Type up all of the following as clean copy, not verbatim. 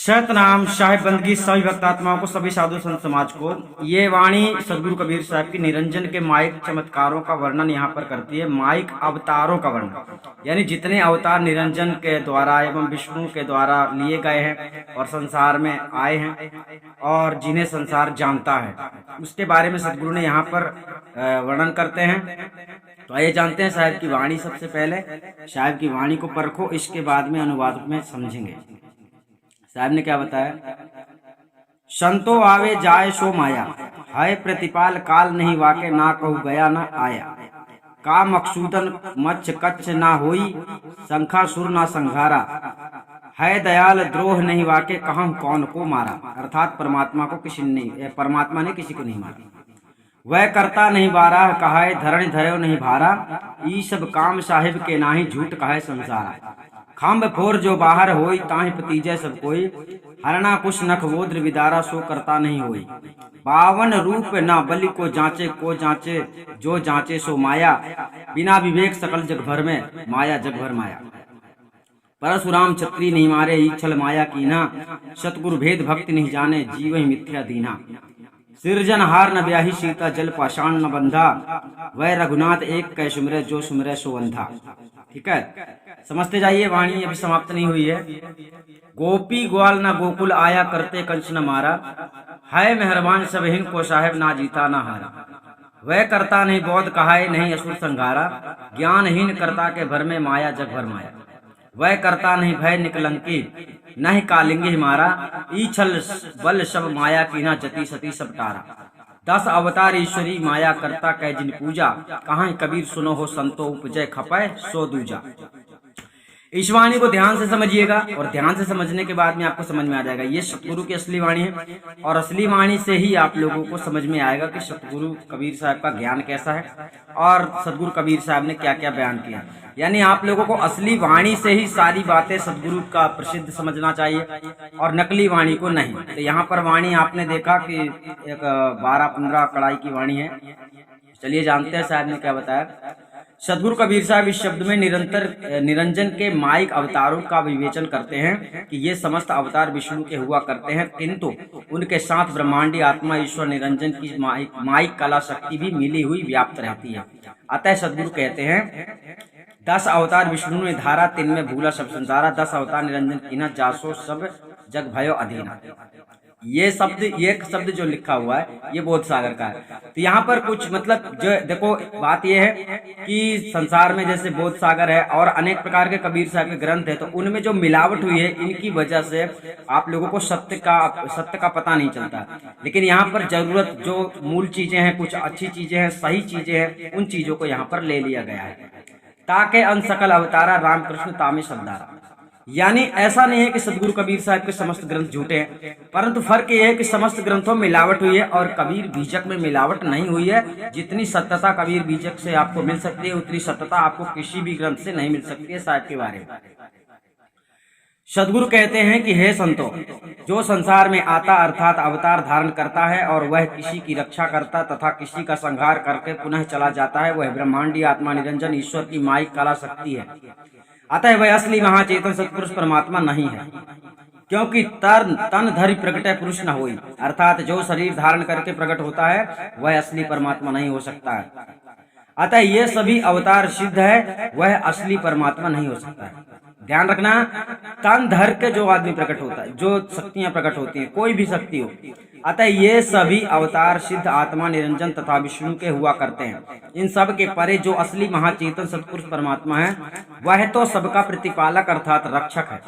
सतनाम साहिब बंदगी सभी भक्तात्माओं को, सभी साधु संत समाज को। ये वाणी सदगुरु कबीर साहब की निरंजन के माइक चमत्कारों का वर्णन यहाँ पर करती है। माइक अवतारों का वर्णन, यानी जितने अवतार निरंजन के द्वारा एवं विष्णु के द्वारा लिए गए हैं और संसार में आए हैं और जिन्हें संसार जानता है, उसके बारे में सदगुरु ने यहाँ पर वर्णन करते हैं। तो आइए जानते हैं साहब की वाणी। सबसे पहले साहब की वाणी को परखो, इसके बाद में अनुवाद में समझेंगे। साहब ने क्या बताया? संतो आवे जाए सो माया, है प्रतिपाल काल नहीं वाके, ना कहू गया ना आया। का मकसूदन मच्छ कच्छ ना होई, संखा सुर ना संघारा। है दयाल द्रोह नहीं वाके, कहूं कौन को मारा। अर्थात परमात्मा को किसी ने, परमात्मा ने किसी को नहीं मारा। वह करता नहीं बारह, कहा धरण धरो नहीं भारा। ई सब काम साहिब के नाही, झूठ कहे संसारा। खम्ब फोर जो बाहर होई, ताहि पतीजय सब कोई। हरणा कुश नख वोद्र विदारा, सो करता नहीं होई। बावन रूप ना बलि को जांचे जो जांचे सो माया। बिना विवेक सकल जग भर में, माया जग भर माया। परशुराम छत्री नहीं मारे, ई छल माया कीना। सतगुरु भेद भक्ति नहीं जाने, जीव ही मिथ्या दीना। सिरजन हार न ब्याही, सीता जल पाषाण न बंधा। वह रघुनाथ एक कै सुमरे, जो सुमरे सो अंधा। ठीक है, समझते जाइए। वाणी अभी समाप्त नहीं हुई है। गोपी ग्वाल ना गोकुल आया, करते कंस न मारा। है मेहरबान सब हिन को, साहेब ना जीता ना हारा। वह करता नहीं बोध, कहाए नहीं असुर संघारा। ज्ञानहीन करता के भर में, माया जग भर माया। वह करता नहीं भय निकलंकी, नहीं कालिंगी मारा। ई छल बल सब माया कीना, जति सती सब टारा। 10 अवतार ईश्वरी माया, करता कह जिन पूजा। कहाँ कबीर सुनो हो संतो, उपजय खपय सो दूजा। इस वाणी को ध्यान से समझिएगा और ध्यान से समझने के बाद में आपको समझ में आ जाएगा ये सतगुरु की असली वाणी है। और असली वाणी से ही आप लोगों को समझ में आएगा कि सतगुरु कबीर साहब का ज्ञान कैसा है और सतगुरु कबीर साहब ने क्या क्या बयान किया। यानी आप लोगों को असली वाणी से ही सारी बातें सतगुरु का प्रसिद्ध समझना चाहिए और नकली वाणी को नहीं। तो यहाँ पर वाणी आपने देखा कि एक 12-15 कड़ाई की वाणी है। चलिए जानते हैं साहब ने क्या बताया। सदगुरु कबीर साहब इस शब्द में निरंजन के माइक अवतारों का विवेचन करते हैं कि ये समस्त अवतार विष्णु के हुआ करते हैं, किंतु उनके साथ ब्रह्मांडी आत्मा ईश्वर निरंजन की माइक कला शक्ति भी मिली हुई व्याप्त रहती है। अतः सदगुरु कहते हैं 10 अवतार विष्णु ने धारा, 3 में भूला सब संसारा। 10 अवतार निरंजन कीना, जासो सब जग भयो अधीना। ये शब्द जो लिखा हुआ है ये बोध सागर का है। तो यहाँ पर कुछ मतलब जो देखो बात ये है कि संसार में जैसे बोध सागर है और अनेक प्रकार के कबीर साहब के ग्रंथ है, तो उनमें जो मिलावट हुई है इनकी वजह से आप लोगों को सत्य का पता नहीं चलता। लेकिन यहाँ पर जरूरत जो मूल चीजें हैं, कुछ अच्छी चीजें हैं, सही चीजें हैं, उन चीजों को यहाँ पर ले लिया गया है। ताके अन सकल अवतारा, रामकृष्ण तामे शब्दारा। यानी ऐसा नहीं है कि सदगुरु कबीर साहब के समस्त ग्रंथ झूठे हैं, परंतु फर्क यह है कि समस्त ग्रंथों में मिलावट हुई है और कबीर बीजक में मिलावट नहीं हुई है। जितनी सत्यता कबीर बीजक से आपको मिल सकती है, उतनी सत्यता आपको किसी भी ग्रंथ से नहीं मिल सकती है साहब के बारे में। सदगुरु कहते हैं कि हे संतो, जो संसार में आता अर्थात अवतार धारण करता है और वह किसी की रक्षा करता तथा किसी का संहार करके पुनः चला जाता है, वह ब्रह्मांडी आत्मा निरंजन ईश्वर की माइक कला शक्ति है। अतः वह असली महाचेतन सत्पुरुष परमात्मा नहीं है, क्योंकि तन धरि प्रकट पुरुष न होई। अर्थात जो शरीर धारण करके प्रकट होता है वह असली परमात्मा नहीं हो सकता है। अतः ये सभी अवतार सिद्ध है, वह असली परमात्मा नहीं हो सकता है। ध्यान रखना, तन धर के जो आदमी प्रकट होता है, जो शक्तियां प्रकट होती हैं, कोई भी शक्ति हो, अतः ये सभी अवतार सिद्ध आत्मा निरंजन तथा विष्णु के हुआ करते हैं। इन सब के परे जो असली महाचेतन सत्पुरुष परमात्मा है, वह तो सबका प्रतिपालक अर्थात रक्षक है।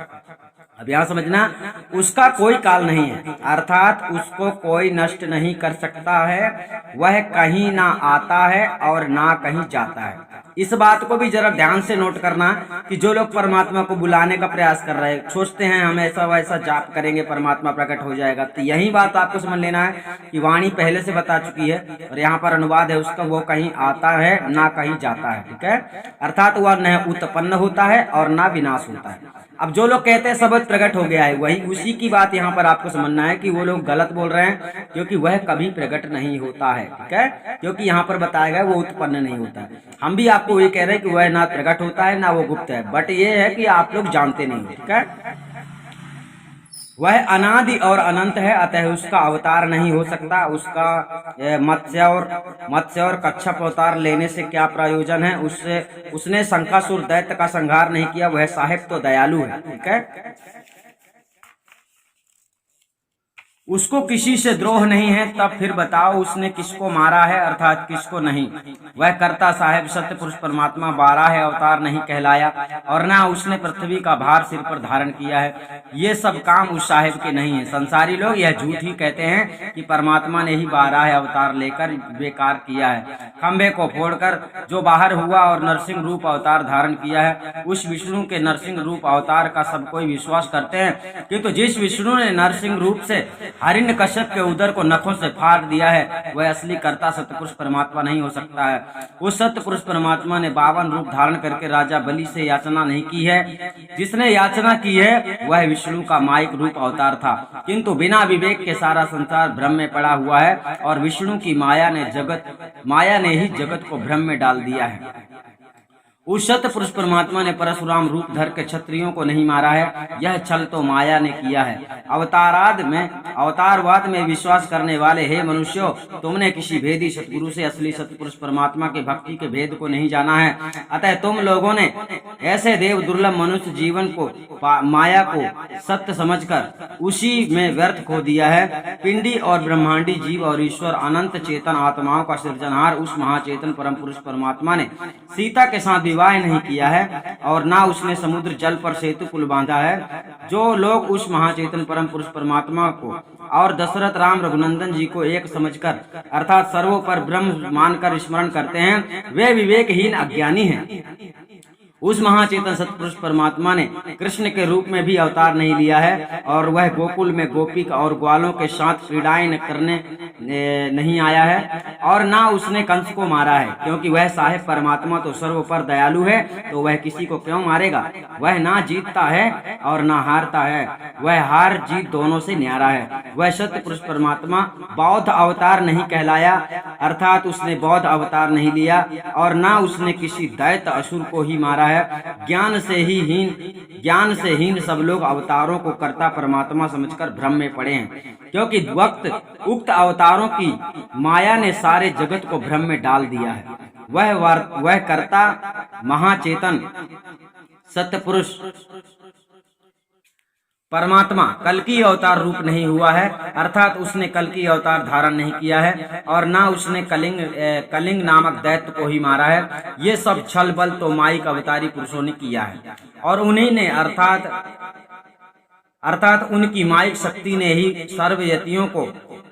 अब यहाँ समझना, उसका कोई काल नहीं है, अर्थात उसको कोई नष्ट नहीं कर सकता है। वह कहीं ना आता है और ना कहीं जाता है। इस बात को भी जरा ध्यान से नोट करना कि जो लोग परमात्मा को बुलाने का प्रयास कर रहे हैं, सोचते हैं हम ऐसा वैसा जाप करेंगे परमात्मा प्रकट हो जाएगा, तो यही बात आपको समझ लेना है कि वाणी पहले से बता चुकी है और यहाँ पर अनुवाद है उसका, वो कहीं आता है ना कहीं जाता है। ठीक है, अर्थात वह न उत्पन्न होता है और ना विनाश होता है। अब जो लोग कहते हैं सब प्रकट हो गया है, वही उसी की बात यहाँ पर आपको समझना है कि वो लोग गलत बोल रहे हैं, क्योंकि वह कभी प्रकट नहीं होता है। ठीक है, क्योंकि यहाँ पर बताया गया वो उत्पन्न नहीं होता है। हम भी आपको वही कह रहे हैं कि वह ना प्रकट होता है ना वो गुप्त है, बट ये है कि आप लोग जानते नहीं। ठीक है, वह अनादि और अनंत है, अतः उसका अवतार नहीं हो सकता। उसका मत्स्य और कच्छप अवतार लेने से क्या प्रयोजन है? उसने शंकासुर दैत्य का संहार नहीं किया। वह साहेब तो दयालु है, ठीक है। उसको किसी से द्रोह नहीं है, तब फिर बताओ उसने किसको मारा है, अर्थात किसको नहीं। वह कर्ता साहेब सत्य पुरुष परमात्मा 12 अवतार नहीं कहलाया, और ना उसने पृथ्वी का भार सिर पर धारण किया है। ये सब काम उस साहेब के नहीं है। संसारी लोग यह झूठ ही कहते हैं कि परमात्मा ने ही 12 अवतार लेकर बेकार किया है। खंभे को फोड़कर जो बाहर हुआ और नरसिंह रूप अवतार धारण किया है, उस विष्णु के नरसिंह रूप अवतार का सब कोई विश्वास करते हैं, किंतु जिस विष्णु ने नरसिंह रूप से हिरण्यकश्यप के उदर को नखों से फाड़ दिया है, वह असली कर्ता सतपुरुष परमात्मा नहीं हो सकता है। उस सतपुरुष परमात्मा ने 52 रूप धारण करके राजा बलि से याचना नहीं की है। जिसने याचना की है वह विष्णु का माइक रूप अवतार था, किंतु बिना विवेक के सारा संसार भ्रम में पड़ा हुआ है, और विष्णु की माया ने ही जगत को भ्रम में डाल दिया है। उस सत्य पुरुष परमात्मा ने परशुराम रूप धर के क्षत्रियों को नहीं मारा है, यह छल तो माया ने किया है। अवतारवाद में विश्वास करने वाले हे मनुष्यों, तुमने किसी भेदी सतगुरु से असली सत्य पुरुष परमात्मा के भक्ति के भेद को नहीं जाना है। अतः तुम लोगों ने ऐसे देव दुर्लभ मनुष्य जीवन को माया को सत्य समझकर उसी में व्यर्थ खो दिया है। पिंडी और ब्रह्मांडी जीव और ईश्वर अनंत चेतन आत्माओं का सृजनहार उस महाचेतन परम पुरुष परमात्मा ने सीता के साथ विवाह नहीं किया है, और ना उसने समुद्र जल पर सेतु पुल बांधा है। जो लोग उस महाचेतन परम पुरुष परमात्मा को और दशरथ राम रघुनंदन जी को एक समझकर अर्थात सर्वोपर ब्रह्म मानकर स्मरण करते हैं, वे विवेकहीन अज्ञानी हैं। उस महाचेतन सतपुरुष परमात्मा ने कृष्ण के रूप में भी अवतार नहीं लिया है, और वह गोकुल में गोपिक और ग्वालों के साथ क्रीड़ाएं करने नहीं आया है, और ना उसने कंस को मारा है, क्योंकि वह साहेब परमात्मा तो सर्वोपर दयालु है, तो वह किसी को क्यों मारेगा। वह ना जीतता है और ना हारता है, वह हार जीत दोनों से न्यारा है। वह सत्य पुरुष परमात्मा बौद्ध अवतार नहीं कहलाया, अर्थात उसने बौद्ध अवतार नहीं लिया, और ना उसने किसी दैत्य असुर को ही मारा है। ज्ञान से हीन सब लोग अवतारों को कर्ता परमात्मा समझकर भ्रम में पड़े हैं, क्योंकि उक्त अवतारों की माया ने सारे जगत को भ्रम में डाल दिया है। वह कर्ता महाचेतन सत्य पुरुष परमात्मा कल की अवतार रूप नहीं हुआ है, अर्थात उसने कल की अवतार धारण नहीं किया है, और ना उसने कलिंग नामक दैत्य को ही मारा है। ये सब छल बल तो माइक अवतारी पुरुषों ने किया है, और उन्हीं ने अर्थात उनकी माइक शक्ति ने ही सर्वयतियों को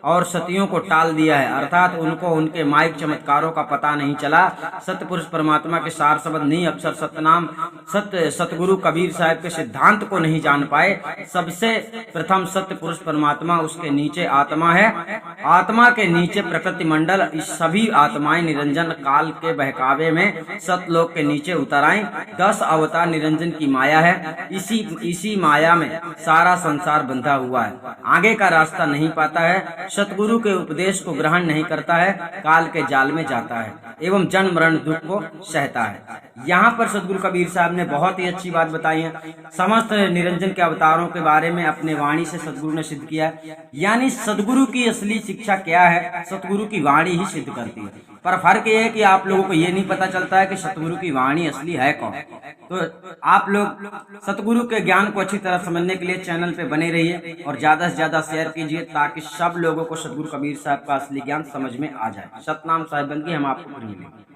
और सतियों को टाल दिया है, अर्थात उनको उनके माइक चमत्कारों का पता नहीं चला। सत्य पुरुष परमात्मा के सार शब्द नी अक्षर सतनाम सतगुरु कबीर साहब के सिद्धांत को नहीं जान पाए। सबसे प्रथम सत्य पुरुष परमात्मा, उसके नीचे आत्मा है, आत्मा के नीचे प्रकृति मंडल। इस सभी आत्माएं निरंजन काल के बहकावे में सतलोक के नीचे उतर आई। 10 अवतार निरंजन की माया है। इसी माया में सारा संसार बंधा हुआ है, आगे का रास्ता नहीं पाता है, सतगुरु के उपदेश को ग्रहण नहीं करता है, काल के जाल में जाता है एवं जन्म मरण दुख को सहता है। यहाँ पर सतगुरु कबीर साहब ने बहुत ही अच्छी बात बताई है। समस्त निरंजन के अवतारों के बारे में अपने वाणी से सतगुरु ने सिद्ध किया, यानी सतगुरु की असली शिक्षा क्या है, सतगुरु की वाणी ही सिद्ध करती है। पर फर्क ये है कि आप लोगों को ये नहीं पता चलता है कि सतगुरु की वाणी असली है कौन। तो आप लोग सतगुरु के ज्ञान को अच्छी तरह समझने के लिए चैनल पे बने रहिए और ज्यादा से ज्यादा शेयर कीजिए, ताकि सब लोगों को सतगुरु कबीर साहब का असली ज्ञान समझ में आ जाए। सतनाम साहिब बंदगी हम आपको मिलेंगे।